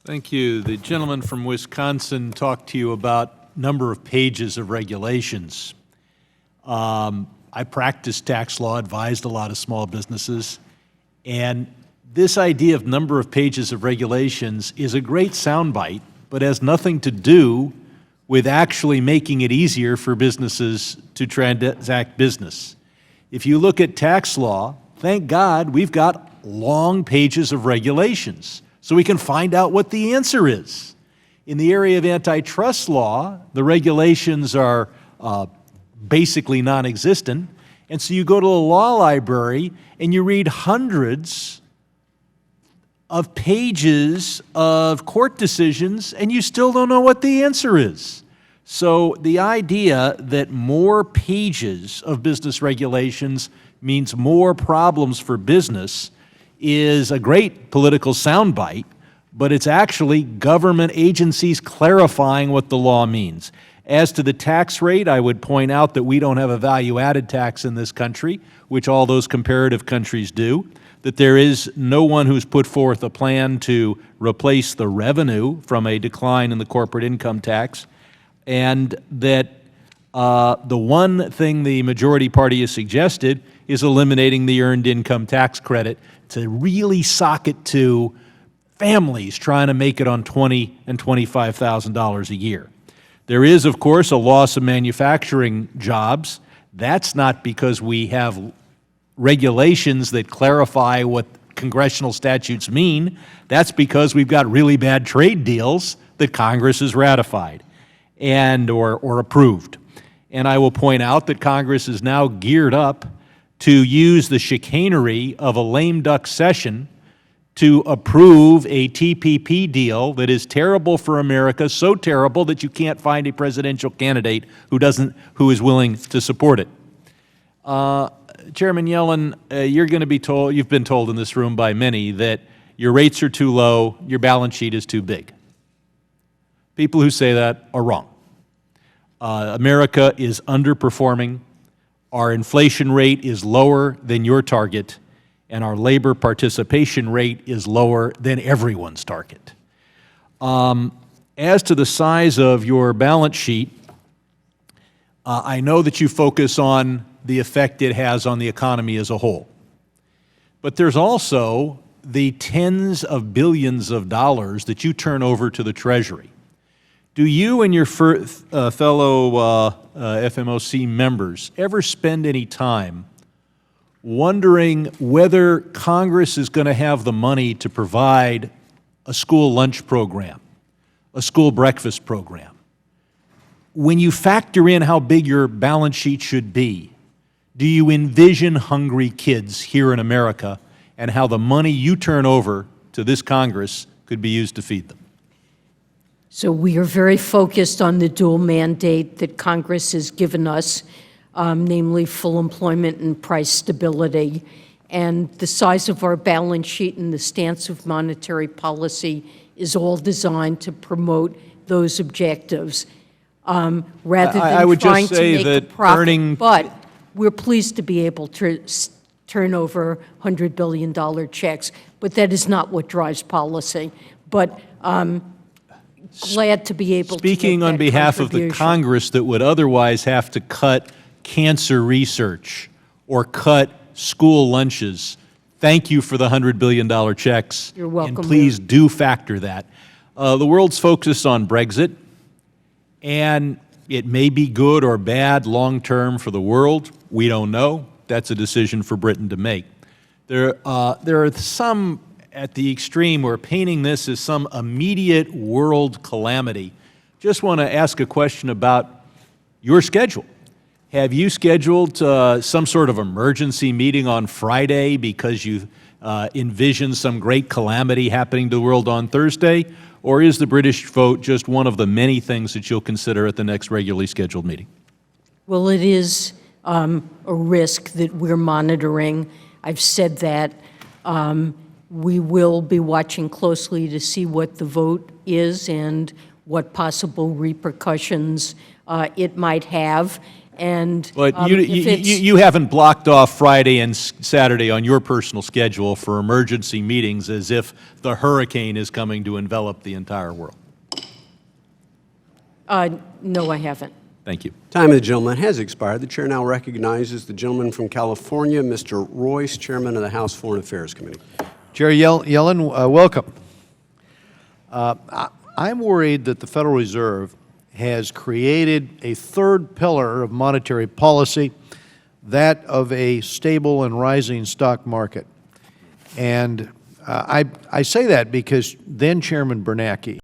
Thank you. The gentleman from Wisconsin talked to you about number of pages of regulations. I practiced tax law, advised a lot of small businesses, and this idea of number of pages of regulations is a great soundbite, but has nothing to do with actually making it easier for businesses to transact business. If you look at tax law, thank God we've got long pages of regulations so we can find out what the answer is. In the area of antitrust law, the regulations are basically non-existent, and so you go to the law library and you read hundreds of pages of court decisions and you still don't know what the answer is. So the idea that more pages of business regulations means more problems for business is a great political soundbite, but it's actually government agencies clarifying what the law means. As to the tax rate, I would point out that we don't have a value-added tax in this country, which all those comparative countries do, that there is no one who's put forth a plan to replace the revenue from a decline in the corporate income tax, and that the one thing the majority party has suggested is eliminating the earned income tax credit to really sock it to families trying to make it on $20,000 and $25,000 a year. There is, of course, a loss of manufacturing jobs. That's not because we have regulations that clarify what congressional statutes mean. That's because we've got really bad trade deals that Congress has ratified and or approved. And I will point out that Congress is now geared up to use the chicanery of a lame duck session to approve a TPP deal that is terrible for America, so terrible that you can't find a presidential candidate who is willing to support it. Chairman Yellen, you're going to be told, you've been told in this room by many, that your rates are too low, your balance sheet is too big. People who say that are wrong. America is underperforming. Our inflation rate is lower than your target, and our labor participation rate is lower than everyone's target. As to the size of your balance sheet, I know that you focus on the effect it has on the economy as a whole. But there's also the tens of billions of dollars that you turn over to the Treasury. Do you and your fellow FMOC members ever spend any time wondering whether Congress is going to have the money to provide a school lunch program, a school breakfast program? When you factor in how big your balance sheet should be, do you envision hungry kids here in America and how the money you turn over to this Congress could be used to feed them? So we are very focused on the dual mandate that Congress has given us, namely full employment and price stability. And the size of our balance sheet and the stance of monetary policy is all designed to promote those objectives. Rather than trying to make a profit, but we're pleased to be able to turn over $100 billion checks, but that is not what drives policy. But glad to be able to Speaking on behalf of the Congress that would otherwise have to cut cancer research or cut school lunches, thank you for the $100 billion checks. You're welcome. And please do factor that. The world's focused on Brexit, and it may be good or bad long-term for the world. We don't know. That's a decision for Britain to make. There are some at the extreme who are painting this as some immediate world calamity. Just want to ask a question about your schedule. Have you scheduled some sort of emergency meeting on Friday because you envision some great calamity happening to the world on Thursday? Or is the British vote just one of the many things that you'll consider at the next regularly scheduled meeting? Well, it is a risk that we're monitoring. I've said that. We will be watching closely to see what the vote is and what possible repercussions it might have. And But if it's- you haven't blocked off Friday and Saturday on your personal schedule for emergency meetings as if the hurricane is coming to envelop the entire world. No, I haven't. Thank you. Time of the gentleman has expired. The chair now recognizes the gentleman from California, Mr. Royce, Chairman of the House Foreign Affairs Committee. Chair Yellen, welcome. I'm worried that the Federal Reserve has created a third pillar of monetary policy, that of a stable and rising stock market. And I say that because then Chairman Bernanke